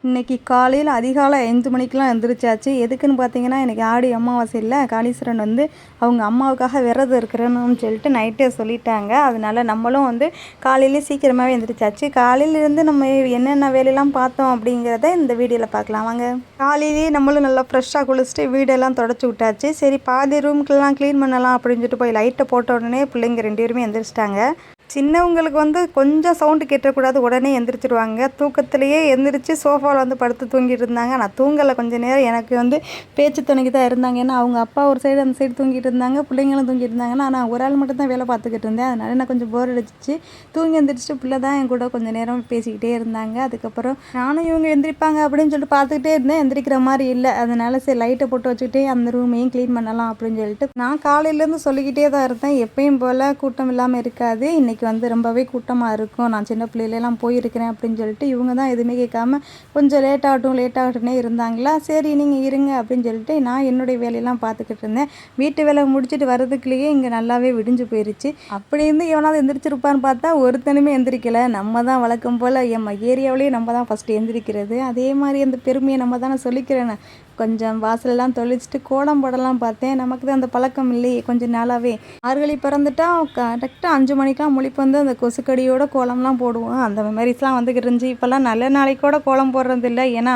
இன்றைக்கி காலையில் அதிகாலை 5 மணிக்கெலாம் எழுந்திரிச்சாச்சு. எதுக்குன்னு பார்த்தீங்கன்னா, இன்றைக்கி ஆடி அமாவாசை இல்லை. காளீஸ்வரன் வந்து அவங்க அம்மாவுக்காக விரதம் இருக்கிறேன்னு சொல்லிட்டு நைட்டே சொல்லிட்டாங்க. அதனால நம்மளும் வந்து காலையிலே சீக்கிரமாகவே எழுந்திரிச்சாச்சு. காலையிலேருந்து நம்ம என்னென்ன வேலையெல்லாம் பார்த்தோம் அப்படிங்கிறத இந்த வீடியோவில் பார்க்கலாம் வாங்க. காலையிலேயே நம்மளும் நல்லா ஃப்ரெஷ்ஷாக குளிச்சுட்டு வீடெல்லாம் தொடச்சி விட்டாச்சு. சரி பாதி ரூம்க்கெல்லாம் க்ளீன் பண்ணலாம் அப்படின்னு சொல்லிட்டு போய் லைட்டை போட்ட உடனே பிள்ளைங்க 2 பேருமே எழுந்திரிச்சிட்டாங்க. சின்னவங்களுக்கு வந்து கொஞ்சம் சவுண்டு கேட்டக்கூடாது, உடனே எந்திரிச்சிடுவாங்க. தூக்கத்திலேயே எந்திரிச்சு சோஃபாவில் வந்து படுத்து தூங்கிட்டு இருந்தாங்க. நான் தூங்கலை கொஞ்சம் நேரம். எனக்கு வந்து பேச்சு துணைக்கு தான் இருந்தாங்க. ஏன்னா அவங்க அப்பா ஒரு சைடு அந்த சைடு தூங்கிட்டு இருந்தாங்க, பிள்ளைங்களும் தூங்கிட்டு இருந்தாங்கன்னா நான் ஒரு ஆள் மட்டும் தான் வேலை பார்த்துக்கிட்டு இருந்தேன். அதனால நான் கொஞ்சம் போர் அடிச்சிச்சு. தூங்கி எந்திரிச்சிட்டு பிள்ளை தான் என் கூட கொஞ்சம் நேரம் பேசிக்கிட்டே இருந்தாங்க. அதுக்கப்புறம் நானும் இவங்க எந்திரிப்பாங்க அப்படின்னு சொல்லிட்டு பார்த்துக்கிட்டே இருந்தேன். எந்திரிக்கிற மாதிரி இல்லை. அதனால சரி லைட்டை போட்டு வச்சுக்கிட்டே அந்த ரூமையும் க்ளீன் பண்ணலாம் அப்படின்னு சொல்லிட்டு நான் காலையிலேருந்து சொல்லிக்கிட்டே தான் இருந்தேன். எப்பயும் போல் கூட்டம் இல்லாமல் இருக்காது, இன்றைக்கி வந்து ரொம்பவே கூட்டமாக இருக்கும், நான் சின்ன பிள்ளையிலலாம் போயிருக்கிறேன் அப்படின்னு சொல்லிட்டு இவங்க தான் எதுவுமே கேட்காம கொஞ்சம் லேட்டாகட்டும்னே இருந்தாங்களா. சரி நீங்கள் இருங்க அப்படின்னு சொல்லிட்டு நான் என்னுடைய வேலையெல்லாம் பார்த்துக்கிட்டு இருந்தேன். வீட்டு வேலை முடிச்சுட்டு வர்றதுக்குள்ளேயே இங்கே நல்லாவே விடிஞ்சு போயிடுச்சு. அப்படி இருந்து எவனாவது எந்திரிச்சிருப்பான்னு பார்த்தா ஒருத்தனுமே எந்திரிக்கலை. நம்ம தான் வழக்கம் போல் ஏரியாவிலேயே நம்ம தான் ஃபஸ்ட்டு எந்திரிக்கிறது. அதே மாதிரி அந்த பெருமையை நம்ம தானே சொல்லிக்கிறேன்னு கொஞ்சம் வாசலெல்லாம் தொளிச்சிட்டு கோலம் போடலாம் பார்த்தேன். நமக்கு தான் அந்த பழக்கம் இல்லையே கொஞ்சம் நாளாகவே. ஆறுகளி பிறந்துட்டா கரெக்டாக 5 மணிக்கெலாம் முழிப்பு வந்து அந்த கொசுக்கடியோட கோலம்லாம் போடுவோம். அந்த மெமரிஸ்லாம் வந்துக்கிட்டு இருந்துச்சு. இப்போல்லாம் நல்ல நாளைக்கூட கோலம் போடுறது இல்லை. ஏன்னா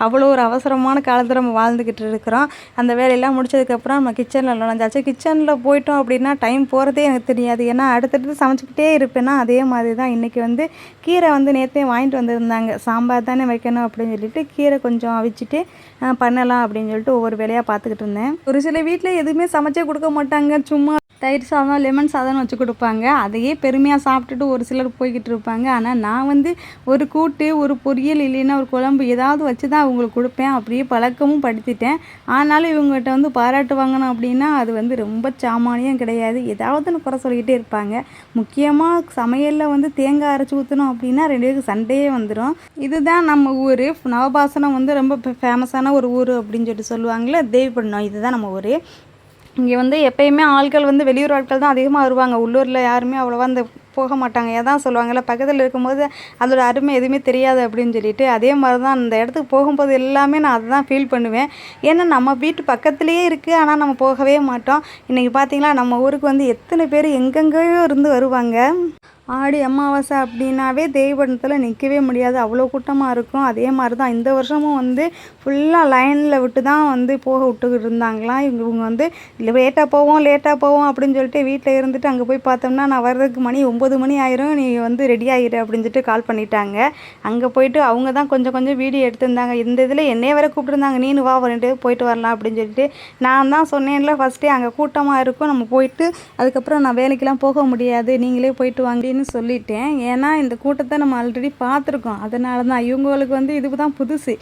அவ்வளோ ஒரு அவசரமான காலத்தில் நம்ம வாழ்ந்துக்கிட்டு இருக்கிறோம். அந்த வேலையெல்லாம் முடிச்சதுக்கப்புறம் நம்ம கிச்சனில் நுழைஞ்சாச்சு. கிச்சனில் போயிட்டோம் அப்படின்னா டைம் போகிறதே எனக்கு தெரியாது. ஏன்னா அடுத்தடுத்து சமைச்சிக்கிட்டே இருப்பேன்னா அதே மாதிரி தான் இன்றைக்கி வந்து கீரை வந்து நேற்றே வாங்கிட்டு வந்திருந்தாங்க. சாம்பார் தானே வைக்கணும் அப்படின்னு சொல்லிட்டு கீரை கொஞ்சம் அவிச்சிட்டு பண்ணலாம் அப்படின்னு சொல்லிட்டு ஒவ்வொரு வேலையாக பார்த்துக்கிட்டு இருந்தேன். ஒரு சில வீட்டில் எதுவுமே சமைச்சே கொடுக்க மாட்டாங்க. சும்மா தயிர் சாதம் லெமன் சாதம்னு வச்சு கொடுப்பாங்க. அதையே பெருமையாக சாப்பிட்டுட்டு ஒரு சிலர் போய்கிட்டு இருப்பாங்க. ஆனால் நான் வந்து ஒரு கூட்டு ஒரு பொரியல் இல்லைன்னா ஒரு குழம்பு ஏதாவது வச்சு தான் அவங்களுக்கு கொடுப்பேன். அப்படியே பழக்கமும் படுத்திட்டேன். ஆனாலும் இவங்ககிட்ட வந்து பாராட்டு வாங்கணும் அப்படின்னா அது வந்து ரொம்ப சாமானியம் கிடையாது. ஏதாவதுன்னு குறை சொல்லிக்கிட்டே இருப்பாங்க. முக்கியமாக சமையலில் வந்து தேங்காய் அரைச்சி ஊற்றணும் அப்படின்னா 2 பேருக்கு சண்டையே வந்துடும். இதுதான் நம்ம ஊர். நவபாசனம் வந்து ரொம்ப ஃபேமஸான ஒரு ஊர் அப்படின்னு சொல்லிட்டு சொல்லுவாங்களே, தேவிப்பட்டினம். இதுதான் நம்ம ஊர். இங்கே வந்து எப்பயுமே ஆட்கள் வந்து வெளியூர் ஆட்கள் தான் அதிகமாக வருவாங்க. உள்ளூரில் யாருமே அவ்வளோவா அந்த போக மாட்டாங்க. ஏதான் சொல்லுவாங்கள்ல, பக்கத்தில் இருக்கும்போது அதோட அருமை எதுவுமே தெரியாது அப்படின்னு சொல்லிட்டு. அதே மாதிரி தான் அந்த இடத்துக்கு போகும்போது எல்லாமே நான் அதை தான் ஃபீல் பண்ணுவேன். ஏன்னா நம்ம வீட்டு பக்கத்துலேயே இருக்குது, ஆனால் நம்ம போகவே மாட்டோம். இன்றைக்கி பார்த்திங்களா நம்ம ஊருக்கு வந்து எத்தனை பேர் எங்கெங்கேயோ இருந்து வருவாங்க. ஆடி அமாவாசை அப்படின்னாவே தேவிப்பட்டினத்தில் நிற்கவே முடியாது, அவ்வளோ கூட்டமாக இருக்கும். அதே மாதிரி தான் இந்த வருஷமும் வந்து ஃபுல்லாக லைனில் விட்டு தான் வந்து போக விட்டுக்கிட்டு இருந்தாங்களாம். இவங்க வந்து லேட்டாக போவோம் அப்படின்னு சொல்லிட்டு வீட்டில் இருந்துட்டு அங்கே போய் பார்த்தோம்னா நான் வர்றதுக்கு மணி 9 மணி ஆயிரும், நீ வந்து ரெடி ஆகிடு அப்படின்னு சொல்லிட்டு கால் பண்ணிட்டாங்க. அங்கே போயிட்டு அவங்க தான் கொஞ்சம் வீடியோ எடுத்திருந்தாங்க. இந்த இதில் என்னைய வேறு கூப்பிட்டுருந்தாங்க, நீனு வா 2 போயிட்டு வரலாம் அப்படின்னு சொல்லிட்டு. நான் தான் சொன்னேன்ல ஃபஸ்ட்டே அங்கே கூட்டமாக இருக்கும், நம்ம போயிட்டு அதுக்கப்புறம் நான் வேலைக்கெல்லாம் போக முடியாது, நீங்களே போயிட்டு வாங்கன்னு சொல்லிட்டேன். ஏன்னா இந்த கூட்டத்தை நம்ம ஆல்ரெடி பார்த்துருக்கோம். அதனால தான் இவங்களுக்கு வந்து இது தான் புதுசு.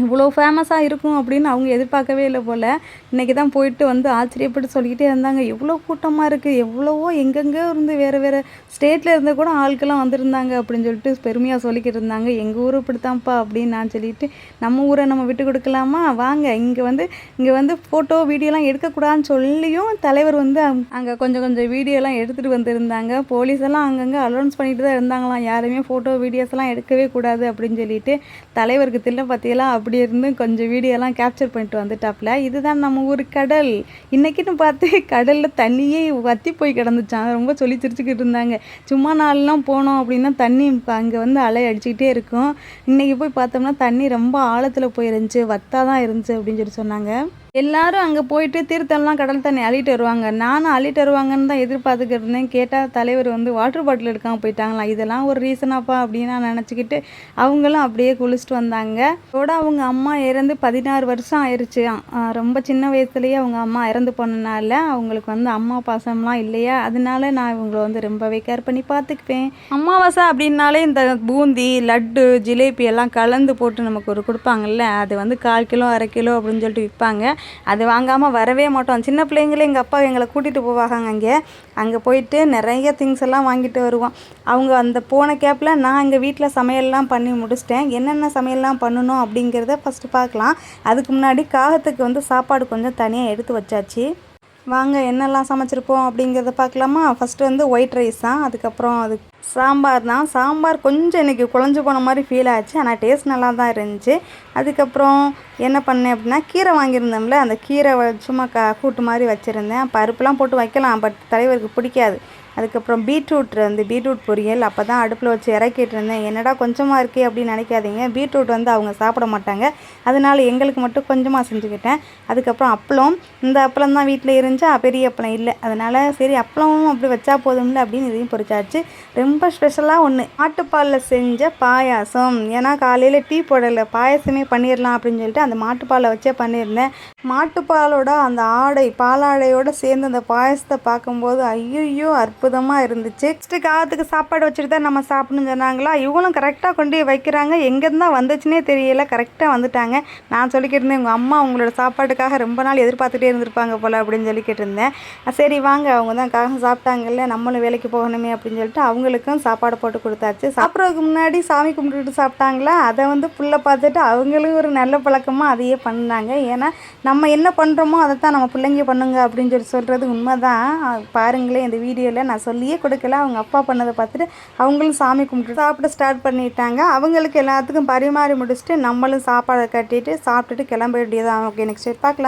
இவ்வளோ ஃபேமஸாக இருக்கும் அப்படின்னு அவங்க எதிர்பார்க்கவே இல்லை போல். இன்றைக்கி தான் போயிட்டு வந்து ஆச்சரியப்பட்டு சொல்லிக்கிட்டே இருந்தாங்க, எவ்வளோ கூட்டமாக இருக்குது, எவ்வளவோ எங்கெங்கேயோ இருந்து வேறு ஸ்டேட்டில் இருந்து கூட ஆட்கள்லாம் வந்திருந்தாங்க அப்படின்னு சொல்லிட்டு பெருமையாக சொல்லிக்கிட்டு இருந்தாங்க. எங்கள் ஊர் இப்படித்தான்ப்பா அப்படின்னு நான் சொல்லிவிட்டு, நம்ம ஊரை நம்ம விட்டு கொடுக்கலாமா வாங்க, இங்கே வந்து ஃபோட்டோ வீடியோலாம் எடுக்கக்கூடாதுன்னு சொல்லியும் தலைவர் வந்து அங்கே கொஞ்சம் வீடியோலாம் எடுத்துகிட்டு வந்திருந்தாங்க. போலீஸெல்லாம் அங்கங்கே அலௌன்ஸ் பண்ணிட்டு தான் இருந்தாங்களாம், யாருமே ஃபோட்டோ வீடியோஸ்லாம் எடுக்கவே கூடாது அப்படின்னு சொல்லிட்டு. தலைவருக்கு தில்லை பற்றியெல்லாம் அப்படி இருந்து கொஞ்சம் வீடியோலாம் கேப்சர் பண்ணிட்டு வந்துட்டாப்புல. இதுதான் நம்ம ஊர் கடல். இன்றைக்கின்னு பார்த்து கடலில் தண்ணியே வற்றி போய் கிடந்துச்சான். ரொம்ப சொல்லி சிரிச்சுக்கிட்டு இருந்தாங்க. சும்மா நாள்லாம் போனோம் அப்படின்னா தண்ணி அங்கே வந்து அலை அடிச்சுக்கிட்டே இருக்கும். இன்றைக்கி போய் பார்த்தோம்னா தண்ணி ரொம்ப ஆழத்தில் போயிருந்துச்சு, வத்தாக தான் இருந்துச்சு அப்படின்னு சொல்லி சொன்னாங்க. எல்லோரும் அங்கே போயிட்டு தீர்த்தம்லாம் கடல் தண்ணி அள்ளிட்டு வருவாங்க. நானும் அள்ளிட்டு வருவாங்கன்னு தான் எதிர்பார்த்துக்கிட்டு இருந்தேன். கேட்டால் தலைவர் வந்து வாட்டர் பாட்டில் எடுக்காமல் போயிட்டாங்களாம். இதெல்லாம் ஒரு ரீசனாப்பா அப்படின்னு நான் நினச்சிக்கிட்டு அவங்களும் அப்படியே குளிச்சுட்டு வந்தாங்க. அதோட அவங்க அம்மா இறந்து 16 வருஷம் ஆயிடுச்சு. ரொம்ப சின்ன வயசுலேயே அவங்க அம்மா இறந்து போனனால அவங்களுக்கு வந்து அம்மா பாசம்லாம் இல்லையா, அதனால நான் இவங்களை வந்து ரொம்பவே கேர் பண்ணி பார்த்துக்குவேன். அமாவாசை அப்படின்னாலே இந்த பூந்தி லட்டு ஜிலேபி எல்லாம் கலந்து போட்டு நமக்கு ஒரு கொடுப்பாங்கல்ல, அது வந்து 1/4 கிலோ 1/2 கிலோ அப்படின்னு சொல்லிட்டு விற்பாங்க. அது வாங்காமல் வரவே மாட்டோம். சின்ன பிள்ளைங்களே எங்கள் அப்பா எங்களை கூட்டிகிட்டு போவாங்க. அங்கே போயிட்டு நிறைய திங்ஸ் எல்லாம் வாங்கிட்டு வருவோம். அவங்க அந்த போன கேப்பில் நான் எங்கள் வீட்டில் சமையல்லாம் பண்ணி முடிச்சிட்டேன். என்னென்ன சமையல்லாம் பண்ணணும் அப்படிங்கிறத ஃபஸ்ட்டு பார்க்கலாம். அதுக்கு முன்னாடி காகத்துக்கு வந்து சாப்பாடு கொஞ்சம் தனியாக எடுத்து வச்சாச்சு. வாங்க என்னெல்லாம் சமைச்சிருப்போம் அப்படிங்கிறத பார்க்கலாமா. ஃபஸ்ட்டு வந்து ஒயிட் ரைஸ் தான். அதுக்கப்புறம் அது சாம்பார் தான். சாம்பார் கொஞ்சம் இன்றைக்கி குழஞ்சி போன மாதிரி ஃபீல் ஆச்சு, ஆனால் டேஸ்ட் நல்லா தான் இருந்துச்சு. அதுக்கப்புறம் என்ன பண்ணேன் அப்படின்னா, கீரை வாங்கியிருந்தோம்ல, அந்த கீரை சும்மா கூட்டு மாதிரி வச்சுருந்தேன். பருப்புலாம் போட்டு வைக்கலாம், பட் தலைவருக்கு பிடிக்காது. அதுக்கப்புறம் பீட்ரூட் பொரியல் அப்போ தான் அடுப்பில் வச்சு இறக்கிட்டு இருந்தேன். என்னடா கொஞ்சமாக இருக்கே அப்படின்னு நினைக்காதீங்க, பீட்ரூட் வந்து அவங்க சாப்பிட மாட்டாங்க, அதனால எங்களுக்கு மட்டும் கொஞ்சமாக செஞ்சுக்கிட்டேன். அதுக்கப்புறம் அப்பளம், இந்த அப்பளம் தான் வீட்டில் இருந்துச்சா, பெரிய அப்பளம் இல்லை, அதனால் சரி அப்பளமும் அப்படி வச்சா போதும்ல அப்படின்னு இதையும் பொரிச்சாச்சு. ரொம்ப ஸ்பெஷலாக ஒன்று, மாட்டுப்பாலில் செஞ்ச பாயாசம். ஏன்னா காலையில் டீ போடலை, பாயாசமே பண்ணிடலாம் அப்படின்னு சொல்லிட்டு அந்த மாட்டுப்பாலை வச்சே பண்ணியிருந்தேன். மாட்டுப்பாலோட அந்த பாலாடையோடு சேர்ந்து அந்த பாயசத்தை பார்க்கும்போது ஐயோ அற்புதமாக இருந்துச்சு. நெக்ஸ்ட்டு காலத்துக்கு சாப்பாடு வச்சுட்டு தான் நம்ம சாப்பிடணும்னு சொன்னாங்களா, இவங்களும் கரெக்டாக கொண்டு போய் வைக்கிறாங்க. எங்கேருந்து தான் வந்துச்சுன்னே தெரியல, கரெக்டாக வந்துட்டாங்க. நான் சொல்லிக்கிட்டு இருந்தேன், உங்கள் அம்மா உங்களோட சாப்பாட்டுக்காக ரொம்ப நாள் எதிர்பார்த்துட்டே இருந்திருப்பாங்க போல் அப்படின்னு சொல்லிக்கிட்டு இருந்தேன். சரி வாங்க, அவங்க தான் காகம் சாப்பிட்டாங்கல்ல, நம்மளும் வேலைக்கு போகணுமே அப்படின்னு சொல்லிட்டு அவங்களுக்கும் சாப்பாடு போட்டு கொடுத்தாச்சு. சாப்பிட்றதுக்கு முன்னாடி சாமி கும்பிட்டுட்டு சாப்பிட்டாங்களா, அதை வந்து புள்ள பார்த்துட்டு அவங்களும் ஒரு நல்ல பழக்கமாக அதையே பண்ணாங்க. ஏன்னா நம்ம என்ன பண்ணுறோமோ அதை தான் நம்ம பிள்ளைங்க பண்ணுங்க அப்படின்னு சொல்கிறது உண்மை தான். பாருங்களேன், இந்த வீடியோவில் நான் சொல்லியே கொடுக்கல, அவங்க அப்பா பண்ணதை பார்த்துட்டு அவங்களும் சாமி கும்பிட்டு சாப்பிட ஸ்டார்ட் பண்ணிட்டாங்க. அவங்களுக்கு எல்லாத்துக்கும் பரிமாறி முடிச்சுட்டு நம்மளும் சாப்பாடை கட்டிட்டு சாப்பிட்டுட்டு கிளம்ப வேண்டியதான். ஓகே, நெக்ஸ்ட் பார்க்கலாம்.